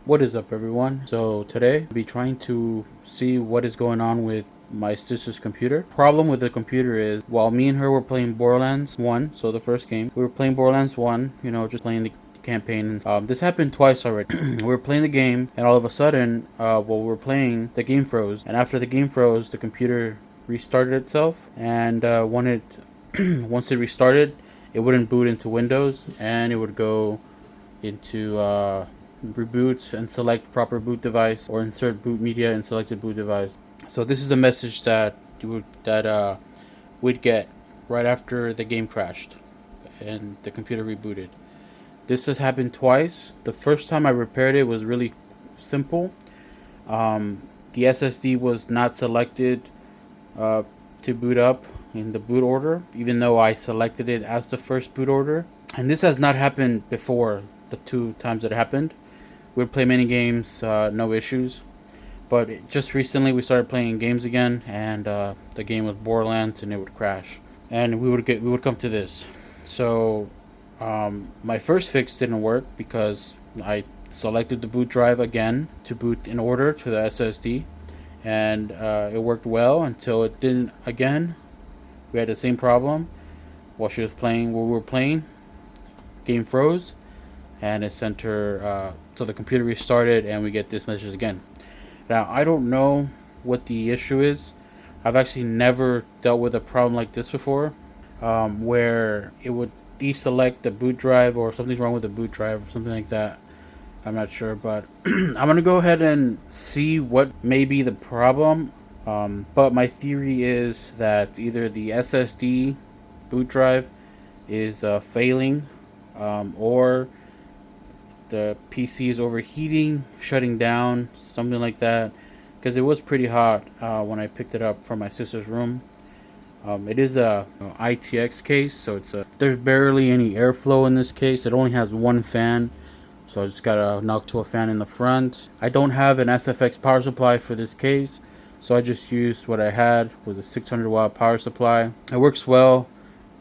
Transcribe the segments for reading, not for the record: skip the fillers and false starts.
What is up, everyone? So today I'll be trying to see what is going on with my sister's computer. Problem with the computer is, while me and her were playing Borderlands 1, so the first game, we were playing Borderlands 1, just playing the campaign. This happened twice already. We were playing the game, and all of a sudden, while we were playing, the game froze. And after the game froze, the computer restarted itself, and when it once it restarted, it wouldn't boot into Windows, and it would go into reboot and select proper boot device, or insert boot media and selected boot device. So this is a message that we'd get right after the game crashed and the computer rebooted. This has happened twice. The first time I repaired it was really simple. The SSD was not selected to boot up in the boot order, even though I selected it as the first boot order. And this has not happened before. The two times that it happened, we'd play many games, no issues. But just recently we started playing games again, and the game was Borderlands, and it would crash, and we would come to this. So my first fix didn't work because I selected the boot drive again to boot in order to the SSD, and it worked well until it didn't again. We had the same problem while she was playing. While we were playing, game froze, and it sent her. So the computer restarted, and we get this message again. Now I don't know what the issue is. I've actually never dealt with a problem like this before, where it would deselect the boot drive, or something's wrong with the boot drive or something like that. I'm not sure, but I'm gonna go ahead and see what may be the problem. But my theory is that either the SSD boot drive is failing, or the PC is overheating, shutting down, something like that. Because it was pretty hot when I picked it up from my sister's room. It is a ITX case, so there's barely any airflow in this case. It only has one fan, so I just gotta knock to a fan in the front. I don't have an SFX power supply for this case, so I just used what I had with a 600 watt power supply. It works well.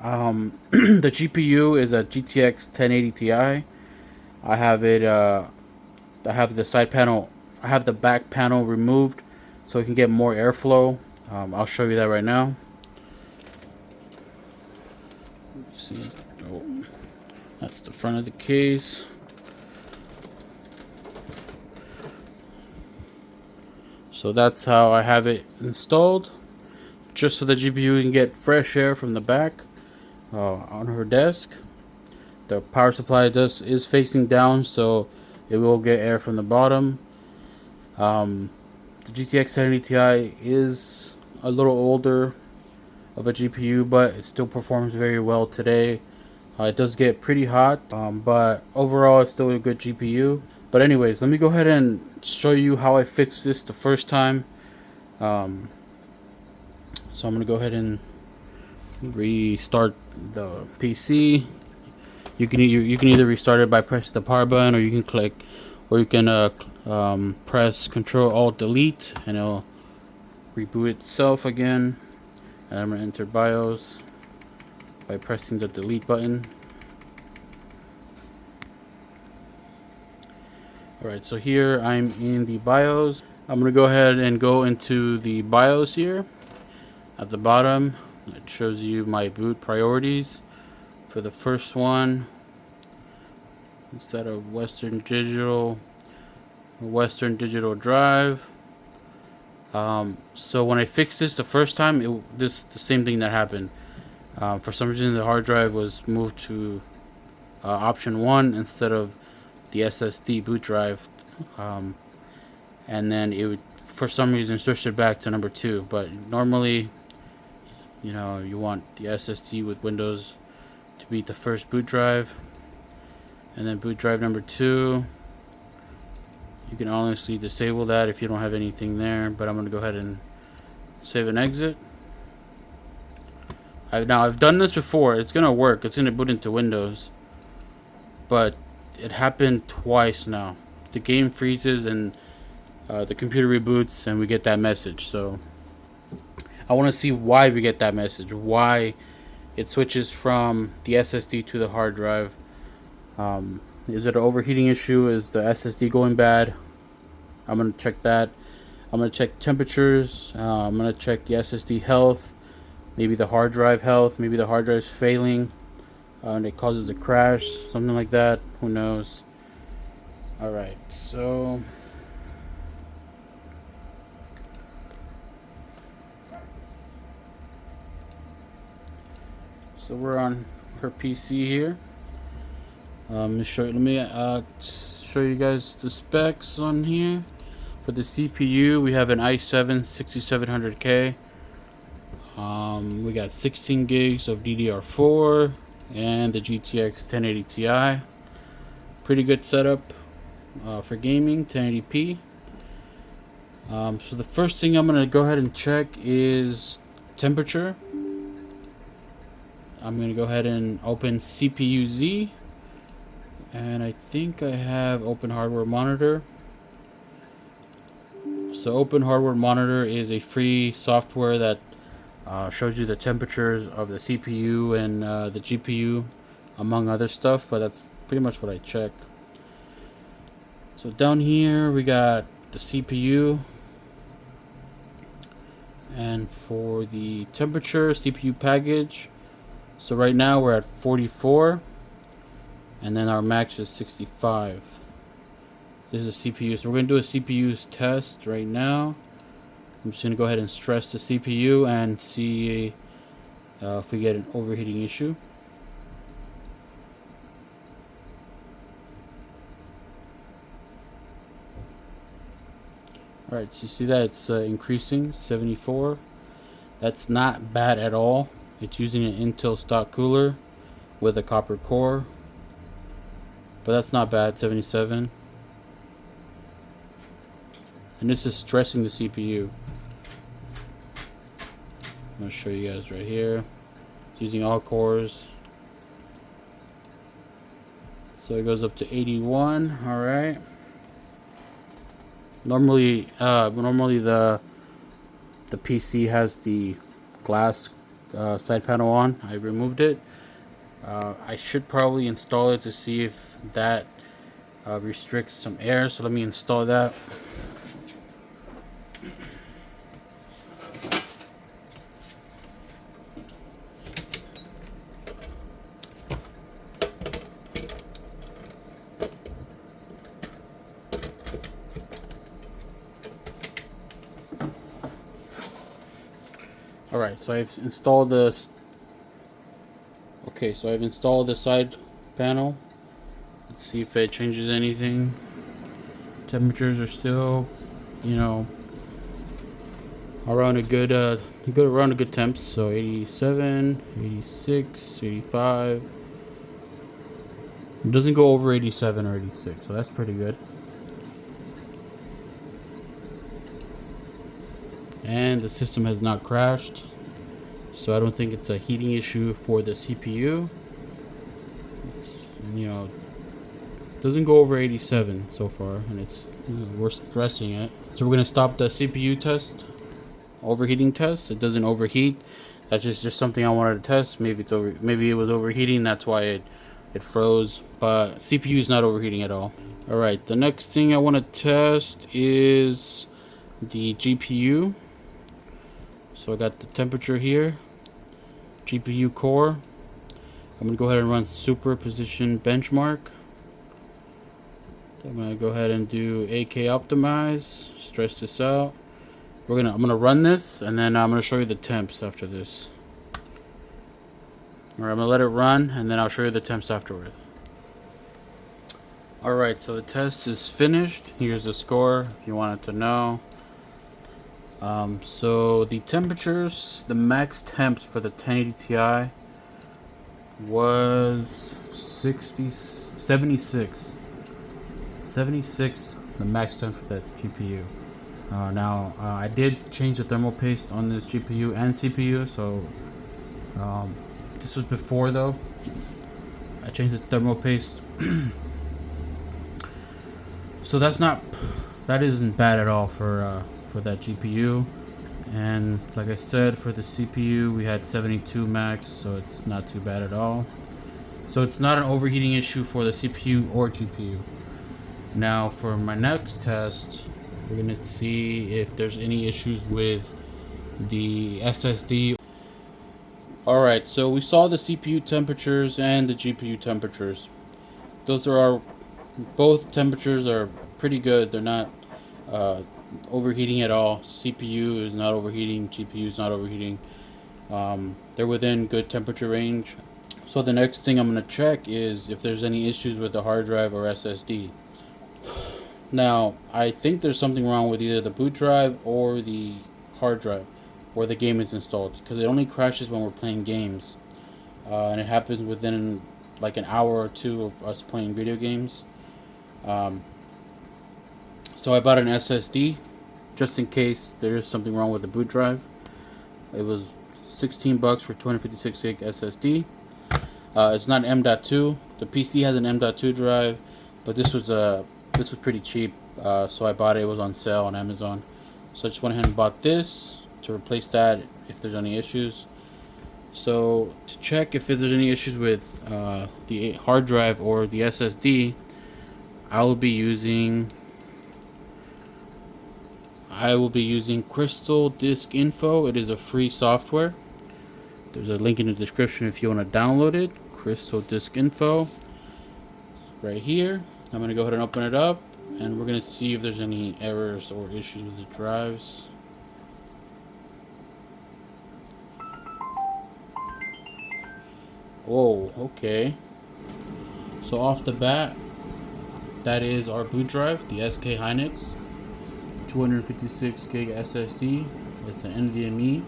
The GPU is a GTX 1080 Ti. I have it. I have the side panel. I have the back panel removed so it can get more airflow. I'll show you that right now. Let's see. Oh, that's the front of the case. So that's how I have it installed, just so the GPU can get fresh air from the back on her desk. The power supply is facing down, so it will get air from the bottom. The GTX 1080 Ti is a little older of a GPU, but it still performs very well today. It does get pretty hot, but overall it's still a good GPU. But anyways, let me go ahead and show you how I fixed this the first time. So I'm gonna go ahead and restart the PC. You can either restart it by pressing the power button, or you can press Control Alt Delete, and it'll reboot itself again. And I'm gonna enter BIOS by pressing the delete button. Alright, so here I'm in the BIOS. I'm gonna go ahead and go into the BIOS here. At the bottom, it shows you my boot priorities. For the first one, instead of Western Digital drive. So when I fixed this the first time, the same thing that happened. For some reason, the hard drive was moved to option 1 instead of the SSD boot drive, and then it would, for some reason, switch it back to number 2. But normally, you want the SSD with Windows to be the first boot drive, and then boot drive number 2. You can honestly disable that if you don't have anything there, but I'm going to go ahead and save and exit. Now I've done this before. It's going to work. It's going to boot into Windows, but it happened twice now. The game freezes and the computer reboots, and we get that message. So I want to see why we get that message, why it switches from the SSD to the hard drive. Is it an overheating issue? Is the SSD going bad? I'm gonna check that. I'm gonna check temperatures. I'm gonna check the SSD health, maybe the hard drive health, maybe the hard drive's failing and it causes a crash, something like that. Who knows? Alright, so we're on her PC here. Let me show you guys the specs on here. For the CPU, we have an i7 6700K. We got 16 gigs of DDR4 and the GTX 1080 Ti. Pretty good setup for gaming, 1080p. So the first thing I'm gonna go ahead and check is temperature. I'm gonna go ahead and open CPU-Z, and I think I have Open Hardware Monitor. So Open Hardware Monitor is a free software that shows you the temperatures of the CPU and the GPU, among other stuff, but that's pretty much what I check. So down here we got the CPU, and for the temperature, CPU package, so right now we're at 44, and then our max is 65. This is a CPU, so we're going to do a CPU test right now. I'm just going to go ahead and stress the CPU and see if we get an overheating issue. Alright, so you see that it's increasing, 74. That's not bad at all. It's using an Intel stock cooler with a copper core, but that's not bad, 77. And this is stressing the CPU. I'm going to show you guys right here. It's using all cores. So it goes up to 81. Alright. Normally the PC has the glass side panel on. I removed it. I should probably install it to see if that restricts some air. So let me install that. Alright, so I've installed this. Okay, so I've installed the side panel. Let's see if it changes anything. Temperatures are still, around a good temps. So 87, 86, 85. It doesn't go over 87 or 86, so that's pretty good. And the system has not crashed, so I don't think it's a heating issue for the CPU. It's, doesn't go over 87 so far, and it's we're stressing it. So we're gonna stop the CPU test, overheating test. It doesn't overheat. That's just something I wanted to test. Maybe it was overheating. That's why it froze. But CPU is not overheating at all. All right. The next thing I want to test is the GPU. So I got the temperature here, GPU core. I'm gonna go ahead and run superposition benchmark. I'm gonna go ahead and do AK optimize, stress this out. I'm gonna run this, and then I'm gonna show you the temps after this. Alright, I'm gonna let it run, and then I'll show you the temps afterwards. Alright, so the test is finished. Here's the score if you wanted to know. So the temperatures, the max temps for the 1080 Ti was 76, the max temps for that GPU. Now I did change the thermal paste on this GPU and CPU, so this was before though. I changed the thermal paste. So that isn't bad at all for that GPU. And like I said, for the CPU we had 72 max, so it's not too bad at all. So it's not an overheating issue for the CPU or GPU. Now for my next test, we're gonna see if there's any issues with the SSD. Alright, so we saw the CPU temperatures and the GPU temperatures. Those are our, both temperatures are pretty good. They're not overheating at all. CPU is not overheating, GPU is not overheating. They're within good temperature range. So the next thing I'm going to check is if there's any issues with the hard drive or SSD. Now, I think there's something wrong with either the boot drive or the hard drive where the game is installed, because it only crashes when we're playing games. And it happens within like an hour or two of us playing video games. So I bought an SSD just in case there is something wrong with the boot drive. It was $16 for 256 gig SSD. It's not M.2. The PC has an M.2 drive, but this was pretty cheap, so I bought it. It was on sale on Amazon, so I just went ahead and bought this to replace that if there's any issues. So to check if there's any issues with the hard drive or the SSD, I will be using Crystal Disk Info. It is a free software. There's a link in the description if you want to download it. Crystal Disk Info right here. I'm going to go ahead and open it up, and we're going to see if there's any errors or issues with the drives. Whoa, okay. So off the bat, that is our boot drive, the SK Hynix 256 gig SSD. It's an NVMe,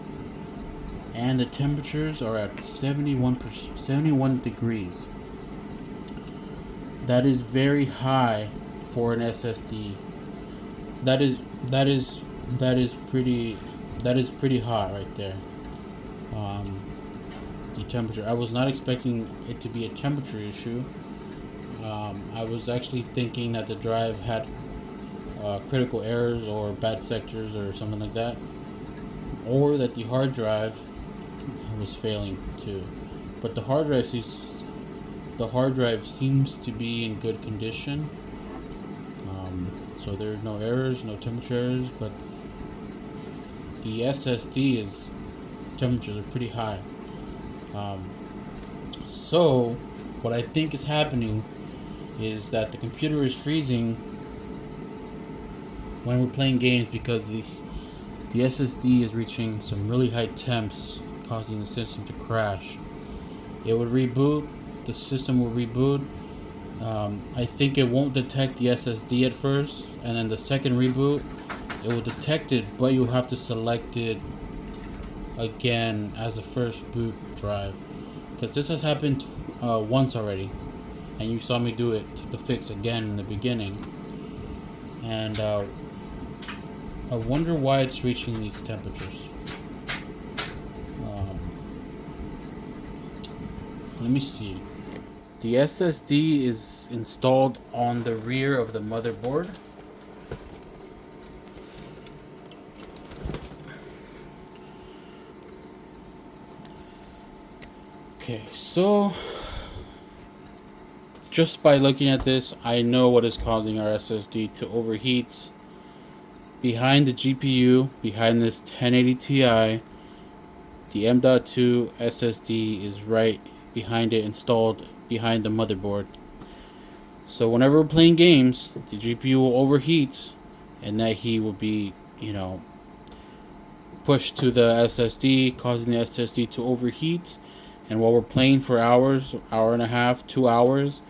and the temperatures are at 71 degrees. That is very high for an SSD. That is pretty hot right there. The temperature. I was not expecting it to be a temperature issue. I was actually thinking that the drive had critical errors or bad sectors or something like that, or that the hard drive was failing too. But the hard drive seems to be in good condition. So there are no errors, no temperature errors, but the SSD temperatures are pretty high. So what I think is happening is that the computer is freezing when we're playing games, because the SSD is reaching some really high temps, causing the system to crash. It would reboot, the system will reboot. I think it won't detect the SSD at first, and then the second reboot it will detect it, but you'll have to select it again as a first boot drive, because this has happened once already, and you saw me do it, the fix again in the beginning. And I wonder why it's reaching these temperatures. Let me see. The SSD is installed on the rear of the motherboard. Okay, so just by looking at this, I know what is causing our SSD to overheat. Behind the GPU, behind this 1080 Ti, the M.2 SSD is right behind it, installed behind the motherboard. So whenever we're playing games, the GPU will overheat, and that heat will be, pushed to the SSD, causing the SSD to overheat. And while we're playing for hours, hour and a half, 2 hours,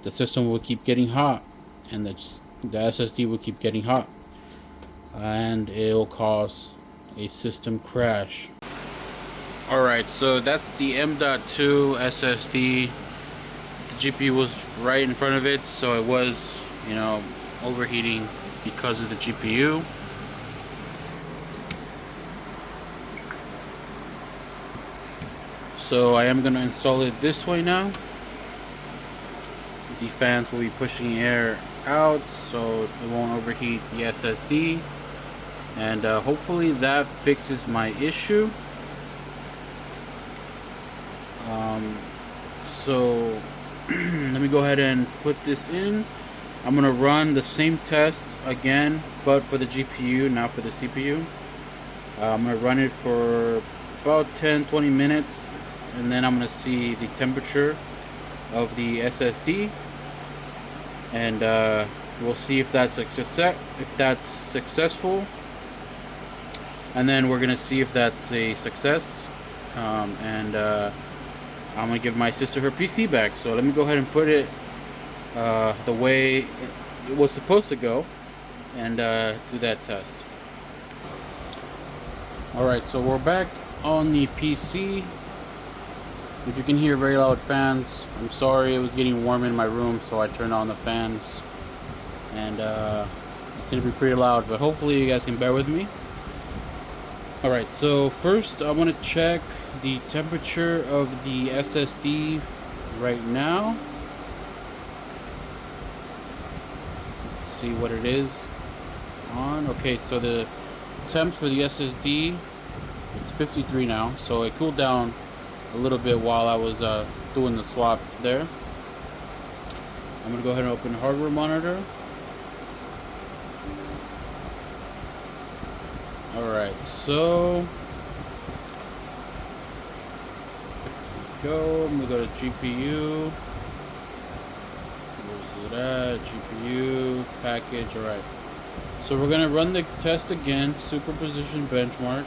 the system will keep getting hot, and the SSD will keep getting hot, and it will cause a system crash. Alright, so that's the M.2 SSD. The GPU was right in front of it, so it was, overheating because of the GPU. So I am going to install it this way now. The fans will be pushing air out so it won't overheat the SSD, and hopefully that fixes my issue. so let me go ahead and put this in. I'm gonna run the same test again, but for the GPU, not for the CPU. I'm gonna run it for about 10-20 minutes, and then I'm gonna see the temperature of the SSD, and we'll see if that's successful, and then we're gonna see if that's a success, and I'm gonna give my sister her PC back. So let me go ahead and put it the way it was supposed to go, and do that test. Alright, so we're back on the PC. If you can hear very loud fans, I'm sorry, it was getting warm in my room, so I turned on the fans, and it's gonna be pretty loud, but hopefully you guys can bear with me. Alright, so first I want to check the temperature of the SSD right now. Let's see what it is on. Okay, so the temps for the SSD, it's 53 now, so it cooled down a little bit while I was doing the swap there. I'm gonna go ahead and open the hardware monitor. Alright, so I'm gonna go to GPU. Where's it at? GPU package. Alright, so we're gonna run the test again, superposition benchmark.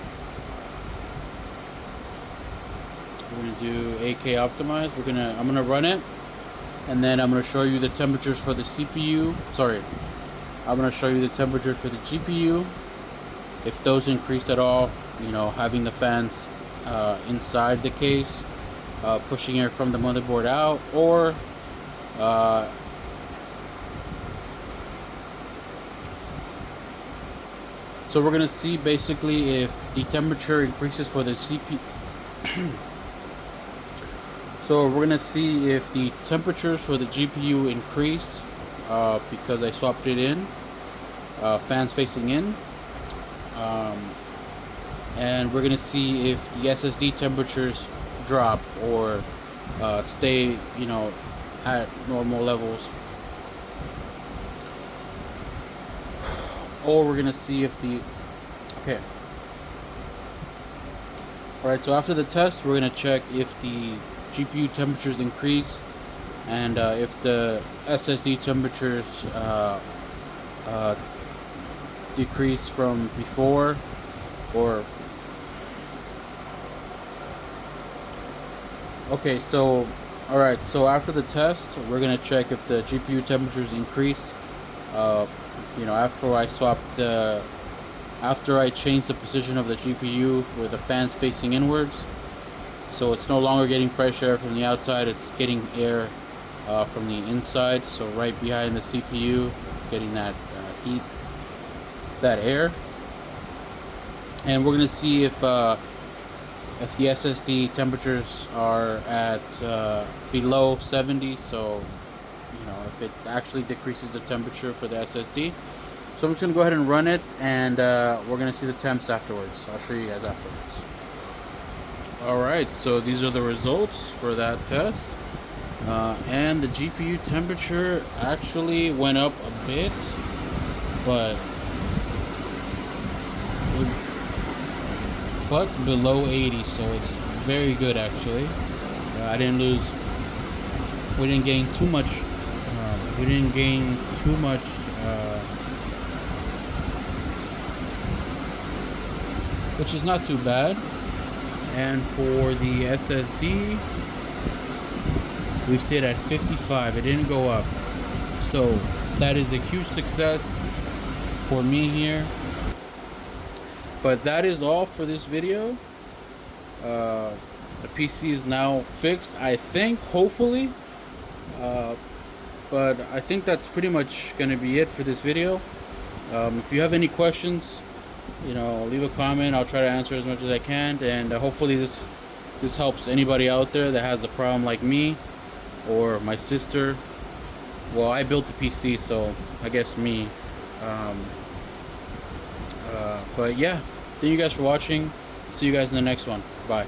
We're gonna do AK optimize. I'm gonna run it, and then I'm gonna show you the temperatures for the CPU. Sorry, I'm gonna show you the temperatures for the GPU. If those increased at all, you know, having the fans inside the case, pushing air from the motherboard out, or so we're gonna see basically if the temperature increases for the CPU. So we're gonna see if the temperatures for the GPU increase because I swapped it in, fans facing in, and we're gonna see if the SSD temperatures drop or stay, you know, at normal levels, or we're gonna see if the Alright, so after the test, we're gonna check if the GPU temperatures increase, and if the SSD temperatures decrease from before, or okay, so alright, so after the test, we're gonna check if the GPU temperatures increase. You know, after I change the position of the GPU for the fans facing inwards, so it's no longer getting fresh air from the outside, it's getting air from the inside, so right behind the CPU, getting that heat, that air. And we're going to see if the SSD temperatures are at below 70, so you know, if it actually decreases the temperature for the SSD. So I'm just going to go ahead and run it, and we're going to see the temps afterwards. I'll show you guys afterwards. Alright, so these are the results for that test. And the GPU temperature actually went up a bit, but below 80, so it's very good actually. We didn't gain too much, which is not too bad. And for the SSD, we sit at 55. It didn't go up, so that is a huge success for me here. But that is all for this video. The PC is now fixed, I think, hopefully. But I think that's pretty much gonna be it for this video. If you have any questions, you know, leave a comment. I'll try to answer as much as I can, and hopefully this helps anybody out there that has a problem like me or my sister. Well, I built the PC, so I guess me. But yeah, thank you guys for watching. See you guys in the next one. Bye.